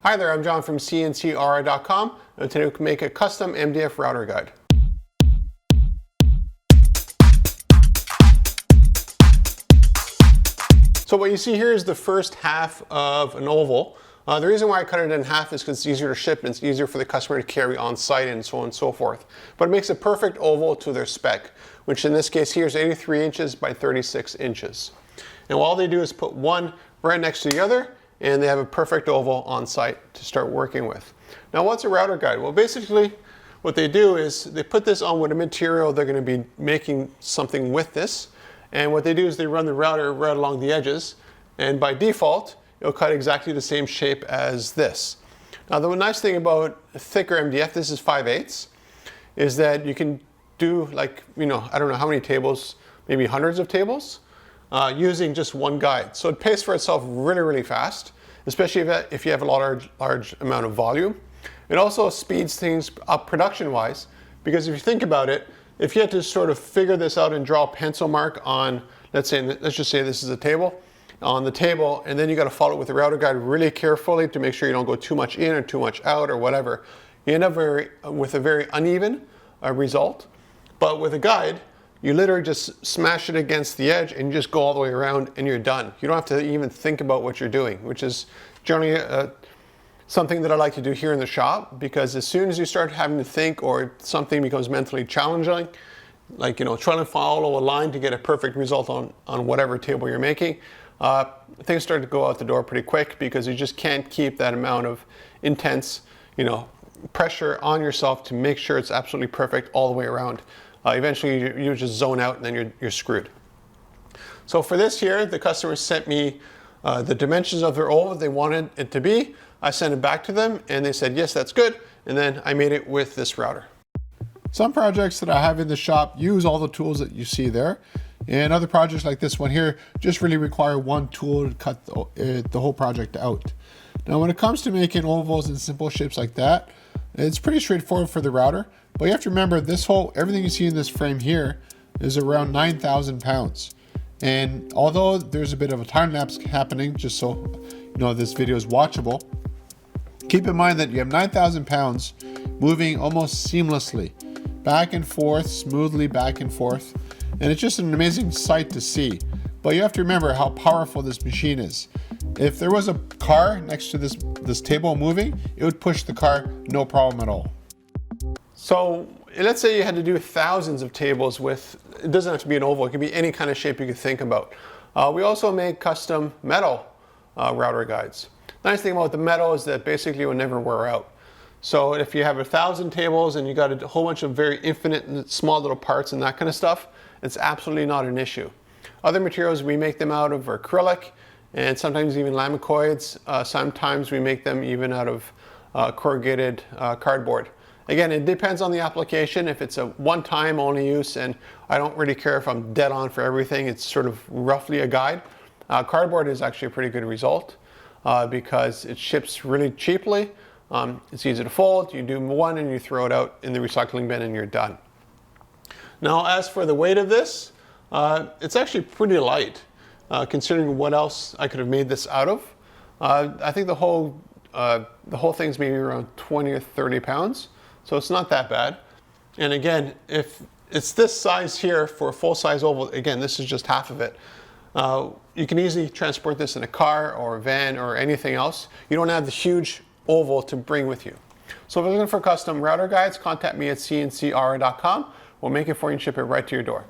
Hi there, I'm John from CNCKing.com, and today we can make a custom MDF router guide. So what you see here is the first half of an oval. The reason why I cut it in half is because it's easier to ship and it's easier for the customer to carry on site and so on and so forth. But it makes a perfect oval to their spec, which in this case here is 83 inches by 36 inches. And all they do is put one right next to the other, and they have a perfect oval on site to start working with. Now what's a router guide? Well, basically what they do is they put this on with a material they're going to be making something with this, and what they do is they run the router right along the edges, and by default it'll cut exactly the same shape as this. Now the nice thing about a thicker MDF, this is 5/8, is that you can do, like, I don't know how many tables, maybe hundreds of tables, using just one guide. So it pays for itself really, really fast, especially if you have a large amount of volume. It also speeds things up production-wise, because if you think about it, if you had to sort of figure this out and draw a pencil mark on, let's just say this is a table, on the table, and then you got to follow it with the router guide really carefully to make sure you don't go too much in or too much out or whatever. You end up with a very uneven result. But with a guide, you literally just smash it against the edge and you just go all the way around and you're done. You don't have to even think about what you're doing, which is generally something that I like to do here in the shop, because as soon as you start having to think or something becomes mentally challenging, like trying to follow a line to get a perfect result on whatever table you're making, things start to go out the door pretty quick, because you just can't keep that amount of intense pressure on yourself to make sure it's absolutely perfect all the way around. Eventually you just zone out and then you're screwed. So for this here, the customer sent me the dimensions of their oval they wanted it to be. I sent it back to them and they said, yes, that's good. And then I made it with this router. Some projects that I have in the shop use all the tools that you see there. And other projects like this one here just really require one tool to cut the whole project out. Now when it comes to making ovals and simple shapes like that, it's pretty straightforward for the router. But you have to remember, everything you see in this frame here is around 9,000 pounds. And although there's a bit of a time lapse happening, just so this video is watchable, keep in mind that you have 9,000 pounds moving almost seamlessly, back and forth, smoothly back and forth. And it's just an amazing sight to see. But you have to remember how powerful this machine is. If there was a car next to this table moving, it would push the car no problem at all. So let's say you had to do thousands of tables with, it doesn't have to be an oval, it could be any kind of shape you could think about. We also make custom metal router guides. The nice thing about the metal is that basically it will never wear out. So if you have 1,000 tables and you got a whole bunch of very infinite and small little parts and that kind of stuff, it's absolutely not an issue. Other materials we make them out of are acrylic and sometimes even laminacoids. Sometimes we make them even out of corrugated cardboard. Again, it depends on the application. If it's a one-time only use, and I don't really care if I'm dead on for everything, it's sort of roughly a guide. Cardboard is actually a pretty good result because it ships really cheaply. It's easy to fold. You do one and you throw it out in the recycling bin and you're done. Now, as for the weight of this, it's actually pretty light considering what else I could have made this out of. I think the whole thing's maybe around 20 or 30 pounds. So it's not that bad. And again, if it's this size here for a full-size oval, again, this is just half of it. You can easily transport this in a car or a van or anything else. You don't have the huge oval to bring with you. So if you're looking for custom router guides, contact me at CNCKing.com. We'll make it for you and ship it right to your door.